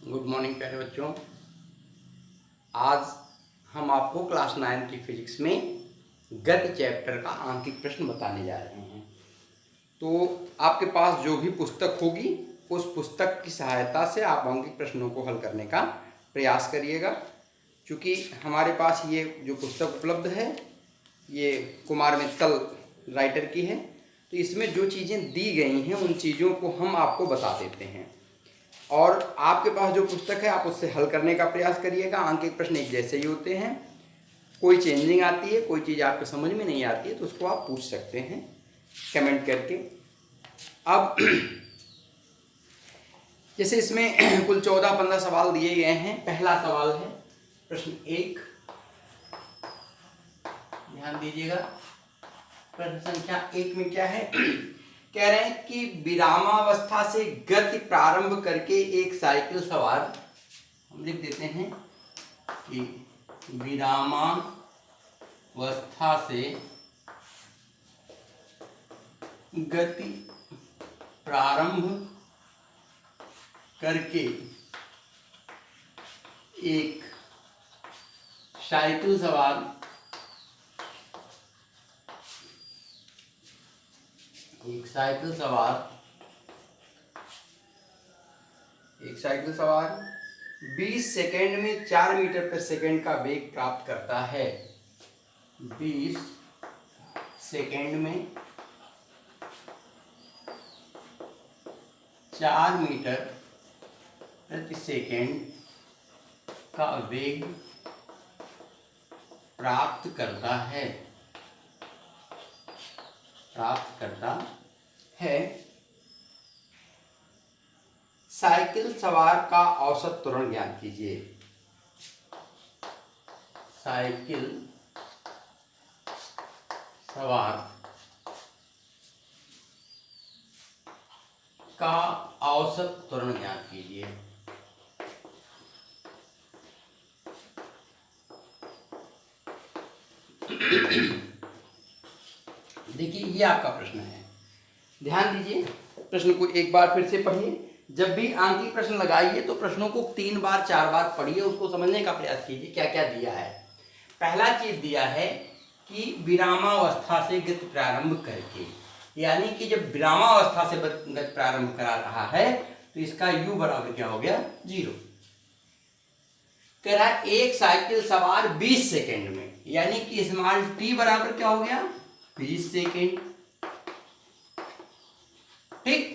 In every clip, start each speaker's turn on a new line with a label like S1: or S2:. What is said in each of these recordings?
S1: Good morning प्यारे बच्चों। आज हम आपको क्लास 9 की फिजिक्स में गति चैप्टर का आंकिक प्रश्न बताने जा रहे हैं। तो आपके पास जो भी पुस्तक होगी उस पुस्तक की सहायता से आप आंकिक प्रश्नों को हल करने का प्रयास करिएगा। क्योंकि हमारे पास ये जो पुस्तक उपलब्ध है ये कुमार मित्तल राइटर की है, तो इसमें जो चीज़ें दी गई हैं उन चीज़ों को हम आपको बता देते हैं और आपके पास जो पुस्तक है आप उससे हल करने का प्रयास करिएगा। आंकिक प्रश्न एक जैसे ही होते हैं, कोई चेंजिंग आती है, कोई चीज़ आपको समझ में नहीं आती है तो उसको आप पूछ सकते हैं कमेंट करके। अब जैसे इसमें कुल 14-15 सवाल दिए गए हैं। पहला सवाल है प्रश्न 1, ध्यान दीजिएगा। प्रश्न संख्या 1 में क्या है, कह रहे हैं कि विरामावस्था से गति प्रारंभ करके एक साइकिल सवार, हम लिख देते हैं कि विरामावस्था से गति प्रारंभ करके एक साइकिल सवार एक साइकिल सवार 20 सेकेंड में 4 मीटर प्रति सेकेंड का वेग प्राप्त करता है। 20 सेकेंड में 4 मीटर प्रति सेकेंड का वेग प्राप्त करता है। साइकिल सवार का औसत त्वरण ज्ञात कीजिए। साइकिल सवार का औसत त्वरण ज्ञात कीजिए। देखिए ये आपका प्रश्न है, ध्यान दीजिए। प्रश्न को एक बार फिर से पढ़िए। जब भी आंकिक प्रश्न लगाइए तो प्रश्नों को 3 बार 4 बार पढ़िए, उसको समझने का प्रयास कीजिए क्या क्या दिया है। पहला चीज दिया है कि विरामावस्था से गति प्रारंभ करके, यानी कि जब विरामावस्था से गति प्रारंभ करा रहा है तो इसका u बराबर क्या हो गया, 0। कह रहा है एक साइकिल सवार 20 सेकेंड में, यानी कि स्मॉल t बराबर क्या हो गया, 20 सेकेंड। ठीक,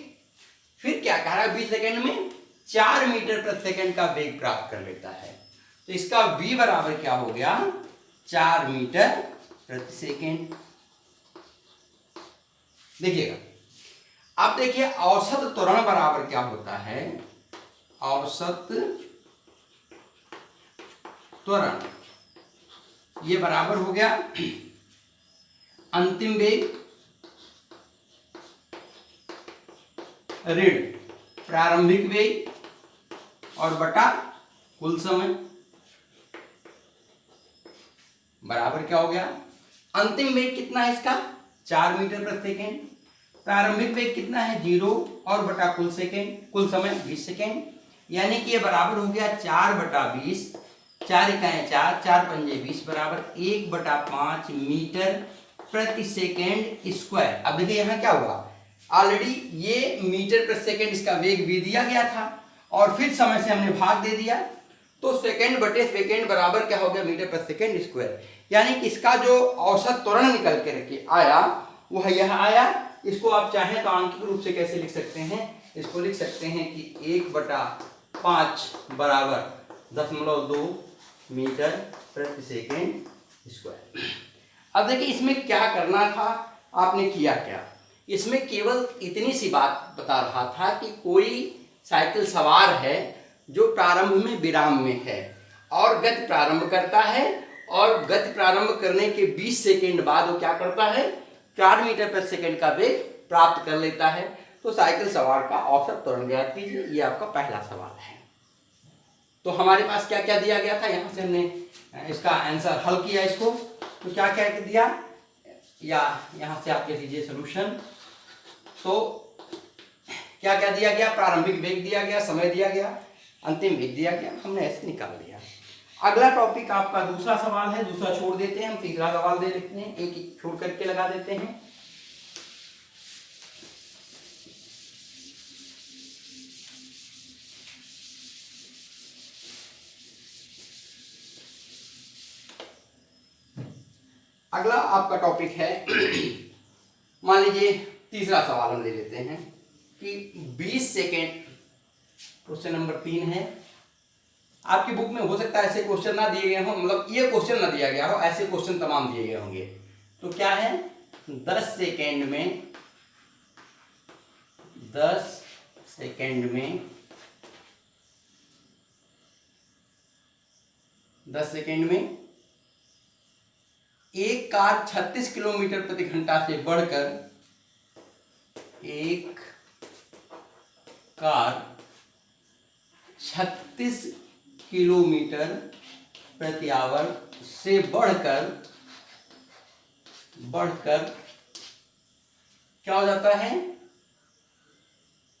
S1: फिर क्या कह रहा है, 20 सेकेंड में 4 मीटर प्रति सेकेंड का वेग प्राप्त कर लेता है, तो इसका v बराबर क्या हो गया, 4 मीटर प्रति सेकेंड। देखिएगा, अब देखिए औसत त्वरण बराबर क्या होता है, औसत त्वरण ये बराबर हो गया अंतिम वेग ऋण प्रारंभिक वेग और बटा कुल समय, बराबर क्या हो गया, अंतिम वेग कितना है इसका, 4 मीटर प्रति सेकेंड, प्रारंभिक वेग कितना है, 0 और बटा कुल समय 20 सेकेंड, यानी कि ये बराबर हो गया 4/20, 4 इकाएं 4, 4 पंजे 20 बराबर 1/5 मीटर प्रति सेकेंड स्क्वायर। अब देखिए यहाँ क्या हुआ, ऑलरेडी ये मीटर प्रति सेकेंड इसका वेग भी दिया गया था और फिर समय से हमने भाग दे दिया, तो सेकेंड बटे सेकेंड बराबर क्या हो गया, मीटर प्रति सेकेंड स्क्वायर। यानी कि इसका जो औसत त्वरण निकल के रखे आया वह यह आया। इसको आप चाहें तो आंकिक रूप से कैसे लिख सकते हैं, इसको लिख सकते हैं कि 1/5 बराबर 0.2 मीटर प्रति सेकेंड स्क्वायर। अब देखिए इसमें क्या करना था, आपने किया क्या, इसमें केवल इतनी सी बात बता रहा था कि कोई साइकिल सवार है जो प्रारंभ में विराम में है और गति प्रारंभ करता है और गति प्रारंभ करने के 20 सेकेंड बाद वो क्या करता है, 4 मीटर प्रति सेकेंड का वेग प्राप्त कर लेता है। तो साइकिल सवार का औसत त्वरण ज्ञात कीजिए, ये आपका पहला सवाल है। तो हमारे पास क्या क्या दिया गया था, यहाँ से हमने इसका आंसर हल किया इसको, तो क्या क्या दिया, या यहाँ से आप कह दीजिए सोल्यूशन। तो क्या क्या दिया गया, प्रारंभिक वेग दिया गया, समय दिया गया, अंतिम वेग दिया गया, हमने ऐसे निकाल लिया। अगला टॉपिक आपका दूसरा सवाल है, दूसरा छोड़ देते हैं, हम तीसरा सवाल दे लेते हैं, एक एक छोड़ करके लगा देते हैं। अगला आपका टॉपिक है मान लीजिए तीसरा सवाल हम ले लेते हैं कि 20 सेकेंड, क्वेश्चन नंबर 3 है। आपकी बुक में हो सकता है ऐसे क्वेश्चन ना दिए गए हों, मतलब ये क्वेश्चन ना दिया गया हो, ऐसे क्वेश्चन तमाम दिए गए होंगे। तो क्या है, 10 सेकेंड में 10 सेकेंड में 10 सेकेंड में एक कार 36 किलोमीटर प्रति घंटा से बढ़कर, एक कार 36 किलोमीटर प्रति आवर से बढ़कर क्या हो जाता है,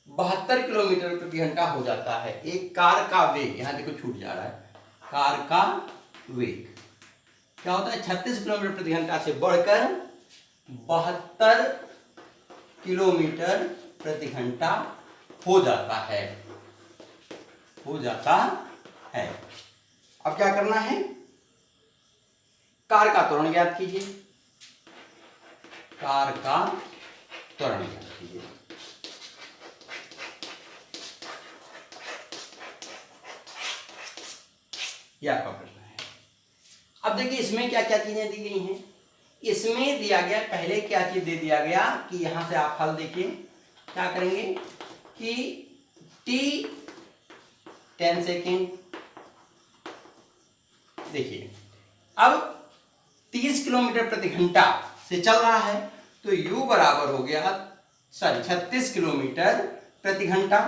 S1: 72 किलोमीटर प्रति घंटा हो जाता है। एक कार का वेग, यहां देखो छूट जा रहा है, कार का वेग क्या होता है, 36 किलोमीटर प्रति घंटा से बढ़कर 72 किलोमीटर प्रति घंटा हो जाता है, अब क्या करना है, कार का त्वरण ज्ञात कीजिए, कार का त्वरण ज्ञात कीजिए। यह आपका प्रश्न है। अब देखिए इसमें क्या क्या चीजें दी गई हैं। इसमें दिया गया, पहले क्या चीज दे दिया गया कि यहां से आप हल देखिए क्या करेंगे कि t 10 सेकेंड, देखिए अब 30 किलोमीटर प्रति घंटा से चल रहा है तो u बराबर हो गया 36 किलोमीटर प्रति घंटा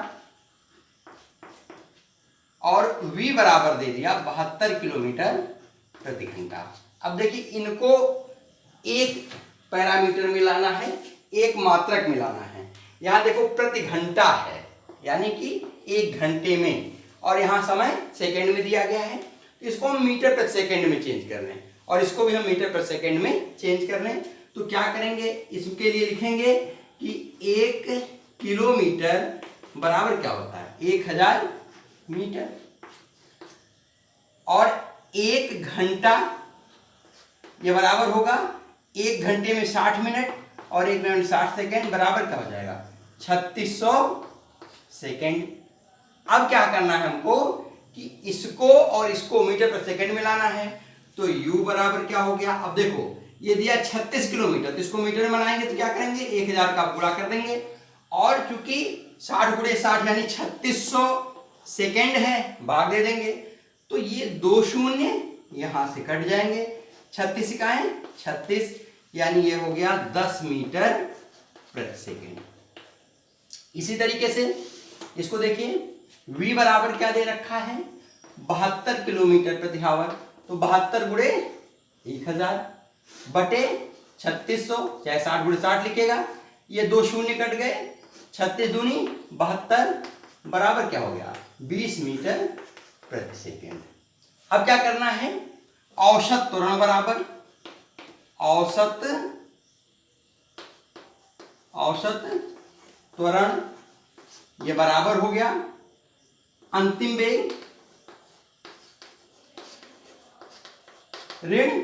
S1: और v बराबर दे दिया 72 किलोमीटर प्रति घंटा। अब देखिए इनको एक पैरामीटर मिलाना है, एक मात्रक मिलाना है। यहां देखो प्रति घंटा है, यानी कि एक घंटे में, और यहां समय सेकंड में दिया गया है, इसको हम मीटर प्रति सेकंड में चेंज कर लें और इसको भी हम मीटर प्रति सेकंड में चेंज कर लें। तो क्या करेंगे, इसके लिए लिखेंगे कि 1 किलोमीटर बराबर क्या होता है, 1000 मीटर, और 1 घंटा ये बराबर होगा 1 घंटे में 60 मिनट और 1 मिनट 60 सेकेंड, बराबर क्या हो जाएगा 3600 सेकेंड। अब क्या करना है हमको कि इसको और इसको मीटर प्रति सेकेंड में लाना है। तो u बराबर क्या हो गया, अब देखो ये दिया 36 किलोमीटर, तो इसको मीटर में बनाएंगे तो क्या करेंगे 1000 का गुणा कर देंगे, और चूंकि 60 गुणे 60 यानी 3600 सेकेंड है, भाग दे देंगे, तो ये 2 शून्य यहां से कट जाएंगे, 36 इकाएं 36, यानी ये हो गया 10 मीटर प्रति सेकेंड। इसी तरीके से इसको देखिए v बराबर क्या दे रखा है 72 किलोमीटर प्रति आवर, तो 72 गुणे 1000 बटे 3600, चाहे 60 गुणे 60 लिखेगा, ये 2 शून्य कट गए, 36 दूनी 72 बराबर क्या हो गया 20 मीटर प्रति सेकेंड। अब क्या करना है, औसत त्वरण बराबर औसत त्वरण ये बराबर हो गया अंतिम वेग ऋण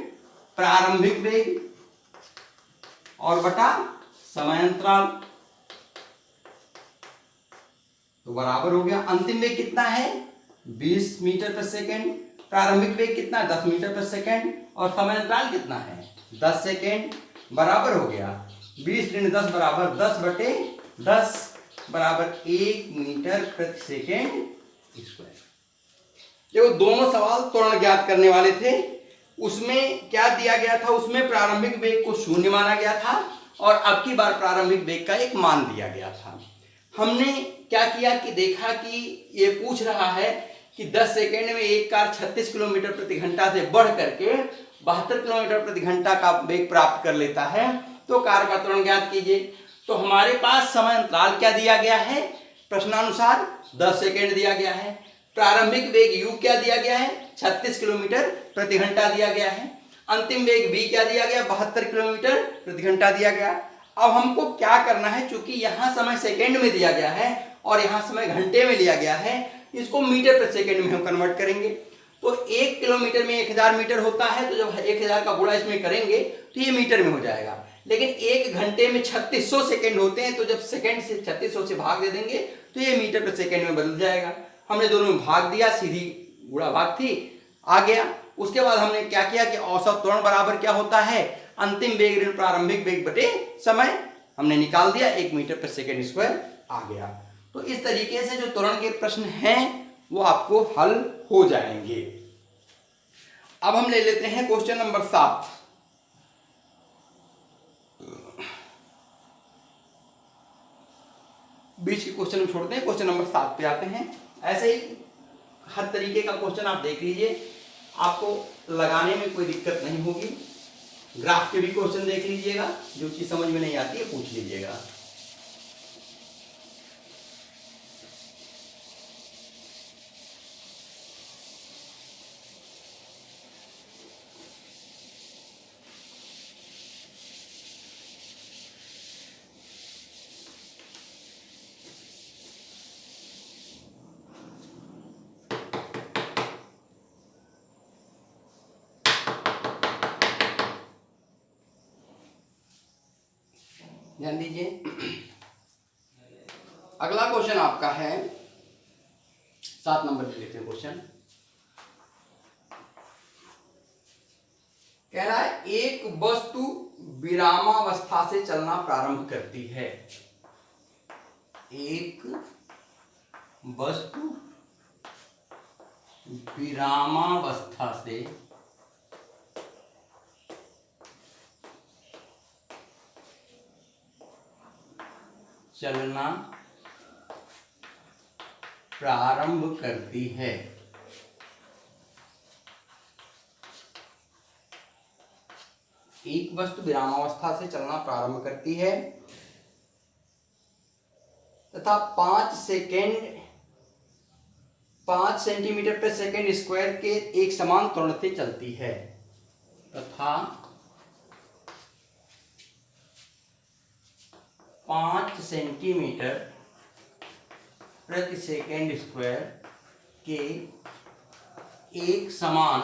S1: प्रारंभिक वेग और बटा समय अंतराल, तो बराबर हो गया अंतिम वेग कितना है 20 मीटर प्रति सेकेंड, प्रारंभिक वेग कितना 10 मीटर प्रति सेकेंड और समय अंतराल कितना है 10 सेकेंड, बराबर हो गया 20 ऋण 10 बराबर 10 बटे 10 बराबर 1 मीटर प्रति सेकेंड स्क्वायर। देखो दोनों सवाल त्वरण ज्ञात करने वाले थे, उसमें क्या दिया गया था, उसमें प्रारंभिक वेग को 0 माना गया था और अब की बार प्रारंभिक वेग का एक मान दिया गया था। हमने क्या किया कि देखा कि ये पूछ रहा है कि 10 सेकेंड में एक कार 36 किलोमीटर प्रति घंटा से बढ़ करके 72 किलोमीटर प्रति घंटा का वेग प्राप्त कर लेता है, तो कार का त्वरण ज्ञात कीजिए। तो हमारे पास समय अंतराल क्या दिया गया है, प्रश्नानुसार 10 सेकेंड दिया गया है, प्रारंभिक वेग u क्या दिया गया है, 36 किलोमीटर प्रति घंटा दिया गया है। अंतिम वेग v क्या दिया गया, 72 किलोमीटर प्रति घंटा दिया गया। अब हमको क्या करना है, चूंकि यहाँ समय सेकेंड में दिया गया है और यहाँ समय घंटे में लिया गया है, इसको मीटर प्रति सेकेंड में हम कन्वर्ट करेंगे। तो 1 किलोमीटर में 1000 मीटर होता है, तो जब 1000 का गुणा इसमें करेंगे तो ये मीटर में हो जाएगा। लेकिन 1 घंटे में 3600 सेकेंड होते हैं, तो जब सेकेंड से 3600 से भाग दे देंगे तो ये मीटर प्रति सेकेंड में बदल जाएगा। हमने दोनों में भाग दिया, सीधी गुणा भाग थी, आ गया। उसके बाद हमने क्या किया कि औसत त्वरण बराबर क्या होता है, अंतिम वेग ऋण प्रारंभिक वेग बटे समय, हमने निकाल दिया, 1 मीटर प्रति सेकेंड स्क्वायर आ गया। तो इस तरीके से जो त्वरण के प्रश्न हैं वो आपको हल हो जाएंगे। अब हम ले लेते हैं क्वेश्चन नंबर 7। बीच के क्वेश्चन में छोड़ते हैं, क्वेश्चन नंबर 7 पे आते हैं। ऐसे ही हर तरीके का क्वेश्चन आप देख लीजिए, आपको लगाने में कोई दिक्कत नहीं होगी। ग्राफ के भी क्वेश्चन देख लीजिएगा, जो चीज समझ में नहीं आती है पूछ लीजिएगा। ध्यान दीजिए, अगला क्वेश्चन आपका है 7 नंबर ले लेते हैं क्वेश्चन। कह रहा है एक वस्तु विरामावस्था से चलना प्रारंभ करती है। एक वस्तु विरामावस्था से चलना प्रारंभ करती है। एक वस्तु विरामावस्था से चलना प्रारंभ करती है तथा 5 सेंटीमीटर प्रति सेकेंड स्क्वायर के एक समान त्वरण से चलती है, तथा 5 सेंटीमीटर प्रति सेकेंड स्क्वायर के एक समान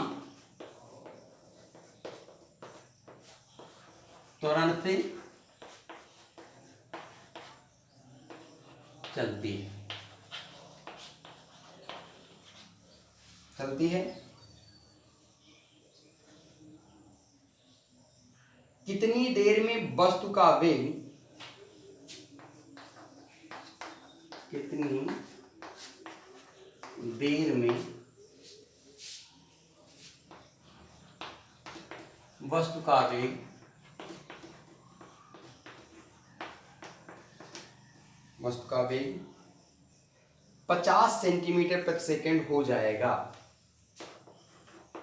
S1: त्वरण से चलती है। कितनी देर में वस्तु का वेग, कितनी देर में वस्तु का वेग वस्तु का वेग 50 सेंटीमीटर प्रति सेकेंड हो जाएगा।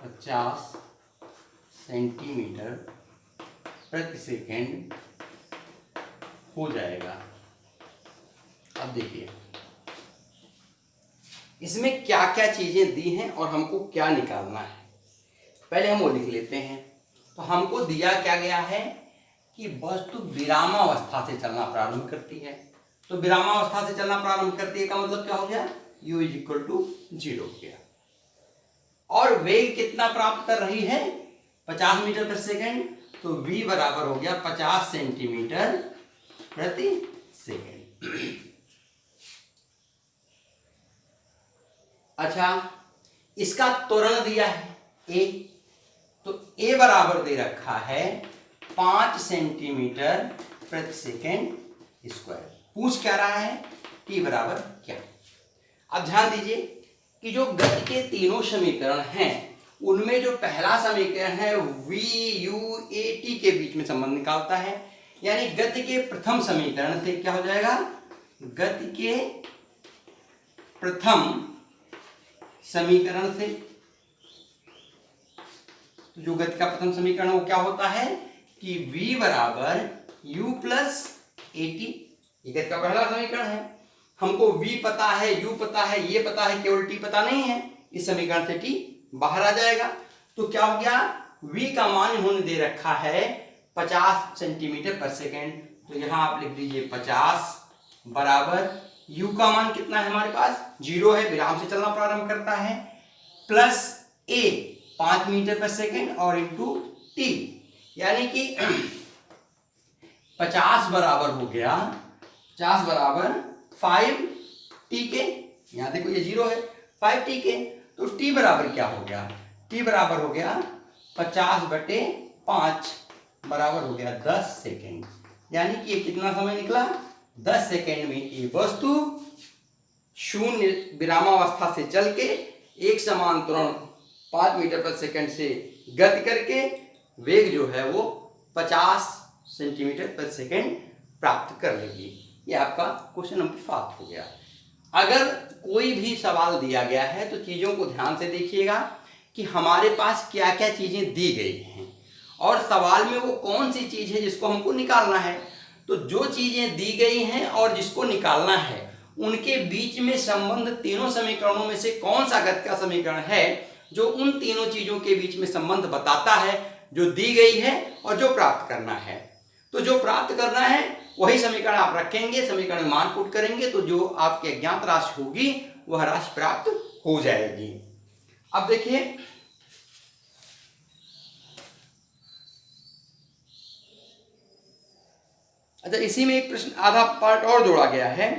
S1: 50 सेंटीमीटर प्रति सेकेंड हो जाएगा। अब देखिए इसमें क्या क्या चीजें दी हैं और हमको क्या निकालना है, पहले हम वो लिख लेते हैं। तो हमको दिया क्या गया है कि वस्तु विरामावस्था से चलना प्रारंभ करती है। तो विरामावस्था से चलना प्रारंभ करती है का मतलब क्या हो गया, u = 0 हो गया। और वेग कितना प्राप्त कर रही है, 50 मीटर प्रति सेकेंड, तो v बराबर हो गया 50 सेंटीमीटर प्रति सेकेंड। अच्छा, इसका त्वरण दिया है a, तो a बराबर दे रखा है 5 सेंटीमीटर प्रति सेकेंड स्क्वायर। पूछ क्या रहा है, t बराबर क्या। अब ध्यान दीजिए कि जो गति के तीनों समीकरण हैं उनमें जो पहला समीकरण है v u a t के बीच में संबंध निकालता है, यानी गति के प्रथम समीकरण से क्या हो जाएगा, गति के प्रथम समीकरण से, तो जो गति का प्रथम समीकरण वो क्या होता है कि v बराबर u प्लस a t, ये गति का पहला समीकरण है। हमको v पता है, u पता है, ये पता है, केवल t पता नहीं है। इस समीकरण से t बाहर आ जाएगा। तो क्या हो गया, v का मान इन्होंने दे रखा है 50 सेंटीमीटर पर सेकेंड। तो यहां आप लिख दीजिए 50 बराबर u का मान कितना है हमारे पास, 0 है, विराम से चलना प्रारंभ करता है, प्लस a 5 मीटर पर सेकेंड और इंटू t, यानी कि 50 बराबर हो गया, 50 बराबर 5t के, यहां देखो ये 0 है, 5t के। तो t बराबर क्या हो गया, t बराबर हो गया 50/5 बराबर हो गया 10 सेकेंड। यानी कि ये कितना समय निकला, 10 सेकेंड में ये वस्तु शून्य विरामावस्था से चल के एक समान त्वरण 5 मीटर पर सेकेंड से गति करके वेग जो है वो 50 सेंटीमीटर पर सेकेंड प्राप्त कर लेगी। ये आपका क्वेश्चन नंबर 5 हो गया। अगर कोई भी सवाल दिया गया है तो चीज़ों को ध्यान से देखिएगा कि हमारे पास क्या क्या चीज़ें दी गई हैं और सवाल में वो कौन सी चीज़ है जिसको हमको निकालना है। तो जो चीज़ें दी गई हैं और जिसको निकालना है उनके बीच में संबंध तीनों समीकरणों में से कौन सा गति का समीकरण है जो उन तीनों चीज़ों के बीच में संबंध बताता है जो दी गई है और जो प्राप्त करना है। तो जो प्राप्त करना है वही समीकरण आप रखेंगे, समीकरण में मान पुट करेंगे तो जो आपके अज्ञात राशि होगी वह राशि प्राप्त हो जाएगी। अब देखिए, अच्छा इसी में एक प्रश्न आधा पार्ट और जोड़ा गया है,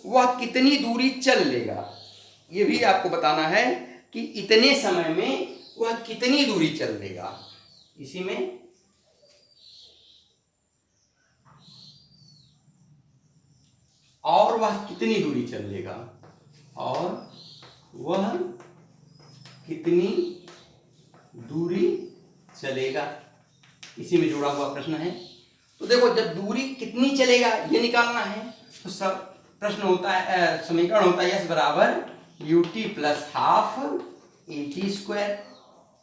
S1: वह कितनी दूरी चल लेगा। यह भी आपको बताना है कि इतने समय में वह कितनी दूरी चल लेगा। इसी में और वह कितनी दूरी चल लेगा, और वह कितनी दूरी चलेगा, इसी में जुड़ा हुआ प्रश्न है। तो देखो, जब दूरी कितनी चलेगा ये निकालना है तो सब प्रश्न होता है, समीकरण होता है s बराबर ut plus half at square.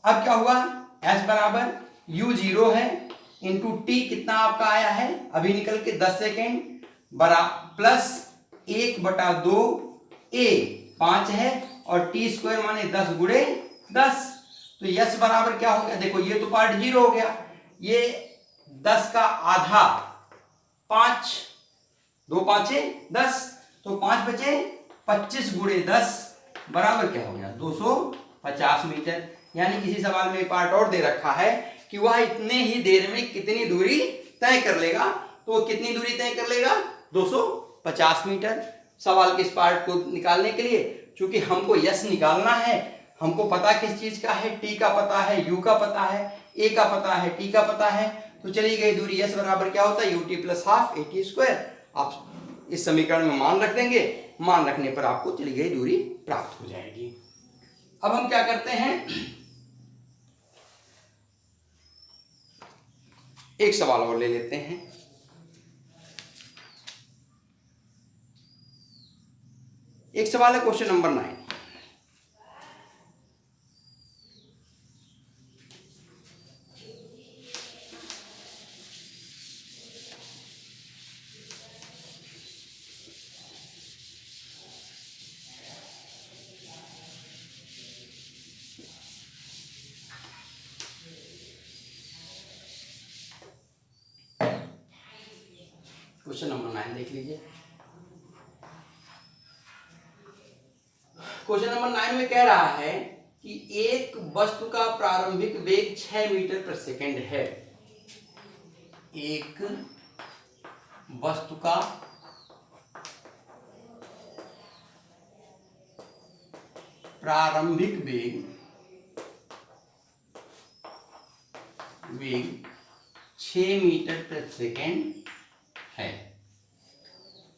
S1: अब क्या हुआ, s बराबर u 0 है इंटू t कितना आपका आया है अभी निकल के 10 सेकेंड बरा प्लस 1/2 a 5 है और t स्क्वायर माने 10 गुणे 10। तो यस बराबर क्या हो गया, देखो ये तो पार्ट 0 हो गया, ये 10 का आधा 5, 2 5 10, तो 5 बचे 25 गुणे 10 बराबर क्या हो गया 250 मीटर। यानी किसी सवाल में पार्ट और दे रखा है कि वह इतने ही देर में कितनी दूरी तय कर लेगा, तो वो कितनी दूरी तय कर लेगा 250 मीटर। सवाल के इस पार्ट को निकालने के लिए चूंकि हमको यस निकालना है, हमको पता किस चीज का है, टी का पता है, यू का पता है, ए का पता है, टी का पता है, तो चली गई दूरी यस बराबर क्या होता है UT plus half eighty square. आप इस समीकरण में मान रख देंगे, मान रखने पर आपको चली गई दूरी प्राप्त हो जाएगी। अब हम क्या करते हैं, एक सवाल और ले लेते हैं। एक सवाल है क्वेश्चन नंबर 9। क्वेश्चन नंबर 9 देख लीजिए। क्वेश्चन नंबर 9 में कह रहा है कि एक वस्तु का प्रारंभिक वेग 6 मीटर प्रति सेकंड है। एक वस्तु का प्रारंभिक वेग 6 मीटर प्रति सेकंड है,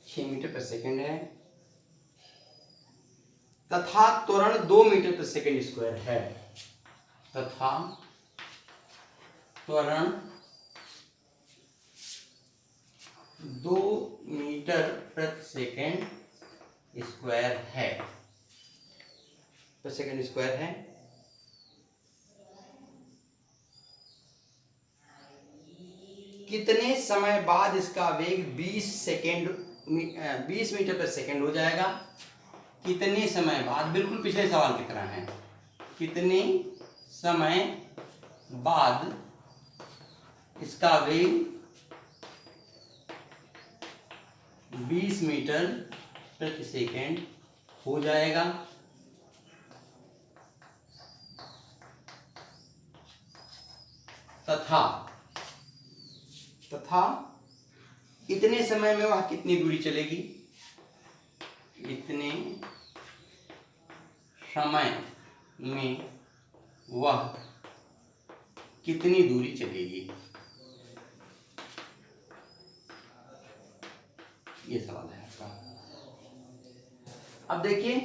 S1: 6 मीटर प्रति सेकंड है, तथा त्वरण 2 मीटर प्रति सेकंड स्क्वायर है, तथा त्वरण 2 मीटर प्रति सेकंड स्क्वायर है, प्रति सेकंड स्क्वायर है। कितने समय बाद इसका वेग 20 सेकेंड 20 मीटर पर सेकेंड हो जाएगा। कितने समय बाद, बिल्कुल पिछले सवाल की तरह है, कितने समय बाद इसका वेग 20 मीटर प्रति सेकेंड हो जाएगा। तथा इतने समय में वह कितनी दूरी चलेगी, इतने समय में वह कितनी दूरी चलेगी, ये सवाल है आपका। अब देखिए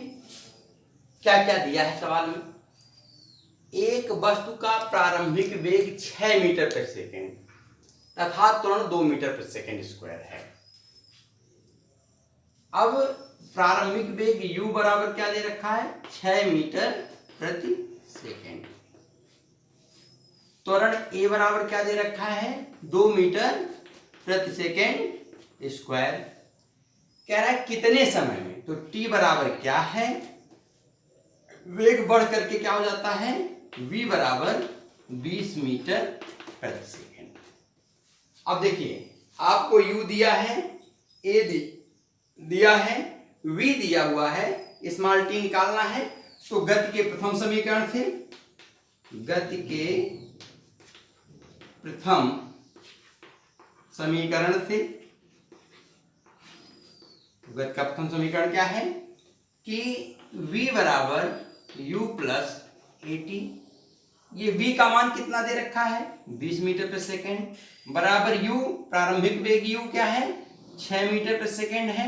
S1: क्या क्या दिया है सवाल में। एक वस्तु का प्रारंभिक वेग 6 मीटर प्रति सेकेंड तथा त्वरण 2 मीटर प्रति सेकेंड स्क्वायर है। अब प्रारंभिक वेग u बराबर क्या दे रखा है, 6 मीटर प्रति सेकेंड। त्वरण a बराबर क्या दे रखा है, 2 मीटर प्रति सेकेंड स्क्वायर। कह रहा है कितने समय में, तो t बराबर क्या है, वेग बढ़ करके क्या हो जाता है, v बराबर 20 मीटर प्रति सेकेंड। अब देखिए आपको u दिया है, a दिया है, v दिया हुआ है, स्मॉल t निकालना है। तो गति के प्रथम समीकरण से, गति के प्रथम समीकरण से, गति का प्रथम समीकरण क्या है कि v बराबर u प्लस at। ये v का मान कितना दे रखा है, 20 मीटर प्रति सेकेंड, बराबर u, प्रारंभिक वेग u क्या है, 6 मीटर प्रति सेकेंड है,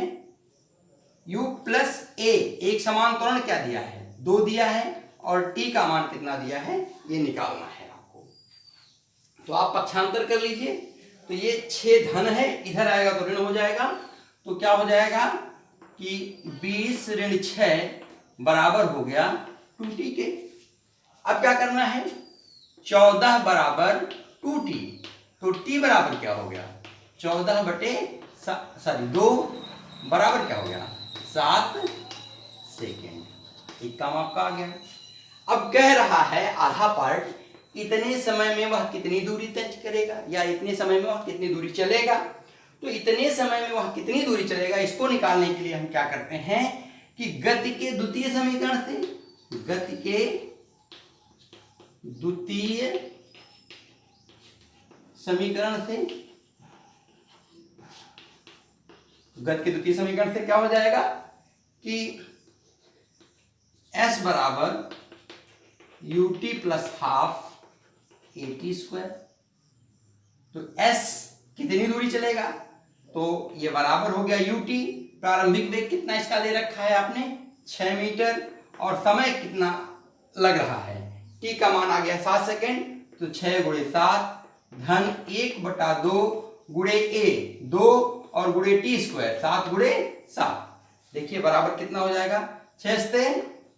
S1: u प्लस a, एक समान त्वरण क्या दिया है, 2 दिया है, और t का मान कितना दिया है, ये निकालना है आपको। तो आप पक्षांतर कर लीजिए। तो ये 6 धन है, इधर आएगा तो ऋण हो जाएगा। तो क्या हो जाएगा कि 20 ऋण 6 बराबर हो गया 2t के। अब क्या करना है, 14 बराबर 2t, तो t बराबर क्या हो गया, 14 बटे 2 बराबर क्या हो गया, 7 सेकेंड। एक काम आपका आ गया। अब कह रहा है आधा पार्ट, इतने समय में वह कितनी दूरी तय करेगा, या इतने समय में वह कितनी दूरी चलेगा। तो इतने समय में वह कितनी दूरी चलेगा, इसको निकालने के लिए हम क्या करते हैं कि गति के द्वितीय समीकरण से, गति के द्वितीय समीकरण से, गति के द्वितीय समीकरण से क्या हो जाएगा कि s बराबर ut plus half at square. तो s कितनी दूरी चलेगा, तो ये बराबर हो गया ut, प्रारंभिक वेग कितना इसका दे रखा है आपने, 6 मीटर, और समय कितना लग रहा है, t का मान आ गया 7 सेकेंड। तो 6 गुणे 7 धन 1/2 गुणे a 2 और गुणे t स्क्वायर 7 गुणे 7। देखिए बराबर कितना हो जाएगा, 6 से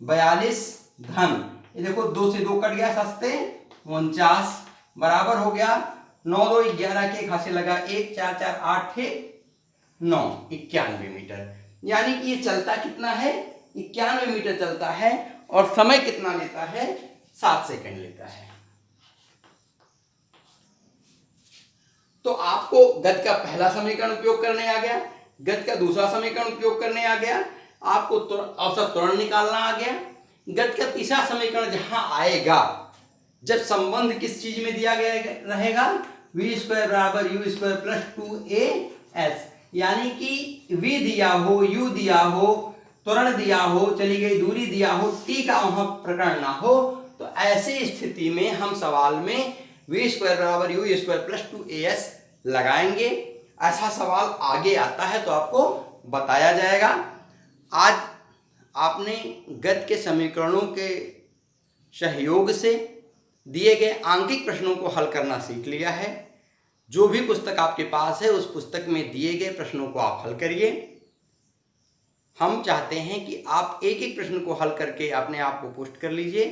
S1: 42 धन, ये देखो 2 से 2 कट गया, 7 से 49 बराबर हो गया 9 2 11 के खासे लगा 1 4 4 8 9 91 मीटर। यानी कि ये चलता कितना है, 91 मीटर चलता है, और समय कितना लेता है, 7 सेकंड लेता है। तो आपको गति का पहला समीकरण उपयोग करने आ गया, गति का दूसरा समीकरण उपयोग करने आ गया, आपको औसत त्वरण निकालना आ गया। गति का तीसरा समीकरण जहां आएगा, जब संबंध किस चीज में दिया गया रहेगा, v स्क्वायर बराबर u स्क्वायर प्लस 2as, यानी कि v दिया हो, u दिया हो, त्वरण दिया हो, चली गई दूरी दिया हो, t का वहां प्रकरण ना हो, तो ऐसी स्थिति में हम सवाल में v स्क्वायर बराबर u स्क्वायर प्लस 2as लगाएंगे। ऐसा सवाल आगे आता है तो आपको बताया जाएगा। आज आपने गति के समीकरणों के सहयोग से दिए गए आंकिक प्रश्नों को हल करना सीख लिया है। जो भी पुस्तक आपके पास है उस पुस्तक में दिए गए प्रश्नों को आप हल करिए। हम चाहते हैं कि आप एक एक प्रश्न को हल करके अपने आप को पोस्ट कर लीजिए,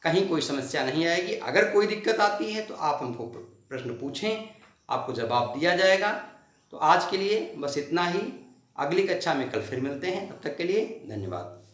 S1: कहीं कोई समस्या नहीं आएगी। अगर कोई दिक्कत आती है तो आप हमको प्रश्न पूछें, आपको जवाब दिया जाएगा। तो आज के लिए बस इतना ही। अगली कक्षा में कल फिर मिलते हैं, तब तक के लिए धन्यवाद।